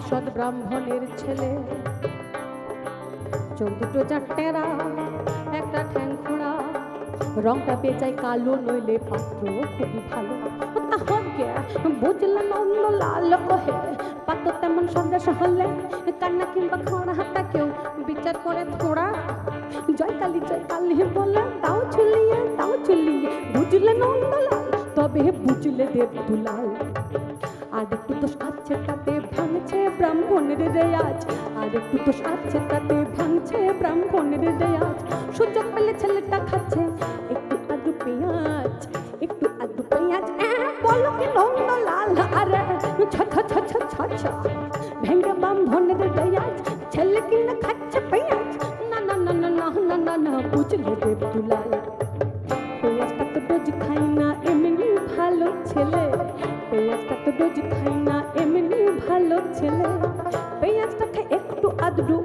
সৎ ব্রাহ্মণের ছেলে, চোখ দুটো চারটেরা, একটা ঠ্যাং খোঁড়া, রংটা বেচাই কালো, নইলে পাত্র খুবই ভালো। বুঝলে নন্দ লাল কহে, পাত্র তেমন সন্দেশ হলে কান্না কিংবা খোঁড়া হাতা কেউ বিচার করে থোড়া। জয় কালী বলে তাও চুলিয়ে, বুঝলে নন্দ লাল, তবে বুঝলে দেব দুলাল। আর একটু দোষ আছে তাতে ভাঙছে ব্রাহ্মণের রেয়াজ, আর একটু দোষ আছে তাতে ভাঙছে ব্রাহ্মণের রেয়াজ। সুযোগ পেলে ছেলেটা খাচ্ছে একটু আধটু পেঁয়াজ, একটু আধটু পেঁয়াজ। বলো কি নন্দ লাল, আরে ভেঙ্গে ব্রাহ্মণের রেয়াজ, ছেলে কিনা খাচ্ছে পেঁয়াজ। না না না না না না না না, বুঝলে দেব দুলাল। পেঁয়াজটা তো রোজ খাই না এমনি ভালো ছেলে, পেঁয়াজটা তো রোজ খাই না এমনি ভালো ছেলে। পেঁয়াজটা খাই একটু আধটু,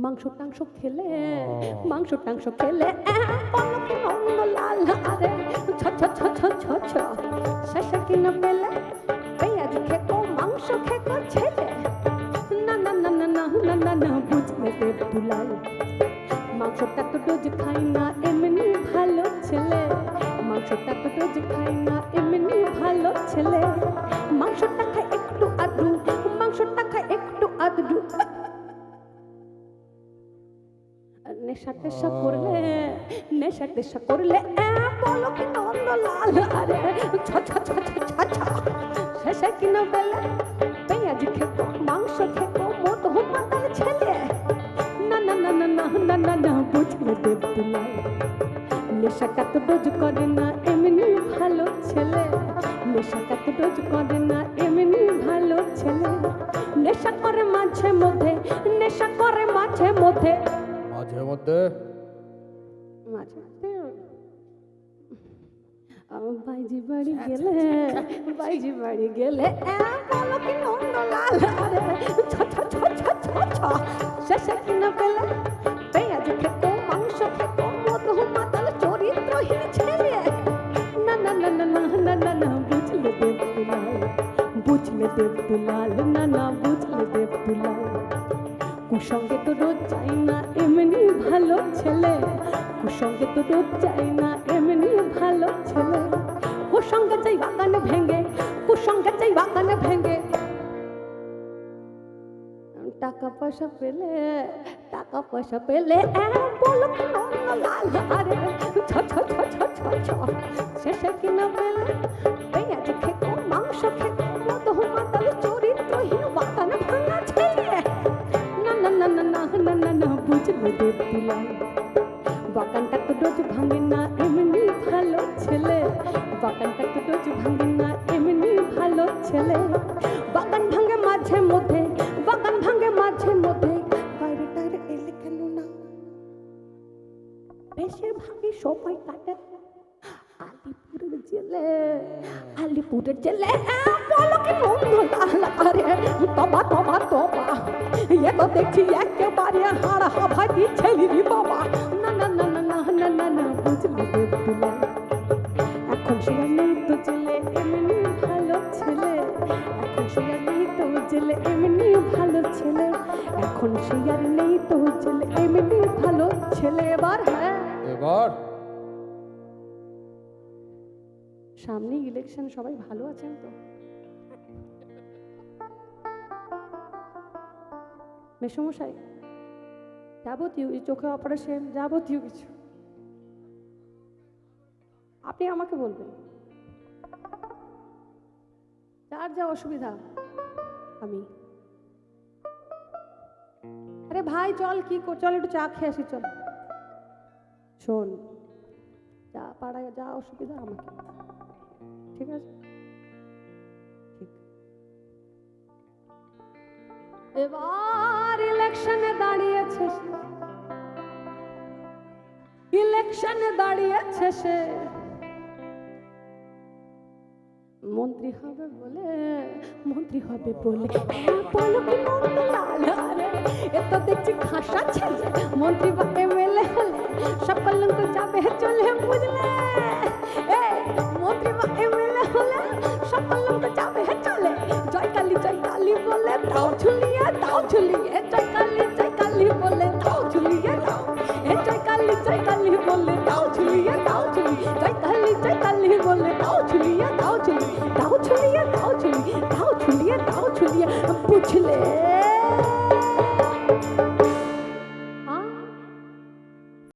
মাংস টাংস খেলে বলো কি নন্দ লাল, আরে শেষে কিনা পেলে পেঁয়াজ খেকো মাংস খেকো ছেলে। না না না না না না না না, বুঝলে দেব দুলাল। মাংসটা তো রোজ খাই না এমনি ভালো ছেলে, মাংসটা তো রোজ খাই না এমনি ভালো ছেলে। মাংসটা খাই একটু আধটু, মাংসটা খাই একটু আধটু। নেশা টেশা করলে বলো কি নন্দ লাল, আরে শেষে কিনা বেলা পেঁয়াজ খেকো মাংস খেকো মতো মাতাল ছেলে। না না না না না না না না, বুঝলে দেব দুলাল। নেশাটা তো রোজ করে না এমনি ভালো ছেলে, নেশাটা তো রোজ করে না এমনি ভালো ছেলে। নেশা করে মাঝে মধ্যে, নেশা করে মাঝে মধ্যে, মাঝে মধ্যে বাইজি বাড়ি গেলে বলো কি নন্দ লাল, আরে শেষে কিনা পেলে পেঁয়াজ খেকো মাংস খেকো মধু মাতাল চরিত্রহীন ছেলে। না না না না না না না না, বুঝলে দেব দুলাল, বুঝলে দেব দুলাল। না না, বুঝলে দেব দুলাল। কুসঙ্গে তো রোজ চাই না এমনি ভালো ছেলে, কুসঙ্গে তো রোজ চাই না এমনি ভালো ছেলে। কুসঙ্গে চাই বাগানে ভেঙে, কুসঙ্গে চাই বাগানে ভেঙে। টাকা পয়সা পেলে বলো কি নন্দ লাল, আরে শেষে কিনা পেলে পেঁয়াজ খেকো মাংস খেকো মধু মাতাল চরিত্রহীন বাগান ভাঙা ছেলে। না না না না না না না না, বুঝলে দেব দুলাল। বাগানটা তো রোজ ভাঙে না এমনি ভালো ছেলে, বাগানটা তো রোজ ভাঙে না এমনি ভালো ছেলে। বাগান ভাঙে মাঝে মধ্যে, বাগান ভাঙে মাঝে মধ্যে। বাইরে টাইরে এলে কেন না, বেশিরভাগই সবাই কাটে আলিপুরের জেলে। বলো কি নন্দ লাল, আরে তবা এ তো দেখছি একেবারে হাড় হাভা দিচ্ছে বাবা। না না না না না না না না, বুঝলে দেব দুলাল। এখন সে আর নেই তো জেলে এমনি ভালো ছেলে, এখন সে আর নেই তো জেলে এমনি ভালো ছেলে, এখন সে আর নেই তো জেলে এমনি ভালো ছেলে। এবার এবার সামনে ইলেকশন, সবাই ভালো আছেন তো? মেসমশাই যাবতীয় চোখে অপারেশন যাবতীয় কিছু আপনি আমাকে বলবেন, যার যা অসুবিধা। আমি আরে ভাই চল, কি চল একটু চা খেয়ে আসি, চল। শোন, যা পাড়ায় যা অসুবিধা আমাকে, ঠিক আছে? ঠিক। এবার ইলেকশনে দাঁড়িয়েছে সে, মন্ত্রী হবে বলে বলো কি নন্দ লাল, আরে এ তো দেখছি খাসা ছেলে। মন্ত্রী বা এমএলএ হলে সব কলঙ্ক যাবে চলে, বুঝলে? মন্ত্রী বা এমএলএ হলে সব কলঙ্ক যাবে চলে। দাও ঝুলিয়ে জয় কালী বলে দাও ঝুলিয়ে দাও জয় কালী বলে দাও ঝুলিয়ে জয় কালী বলে দাও ঝুলিয়ে দাও ঝুলিয়ে বুঝলে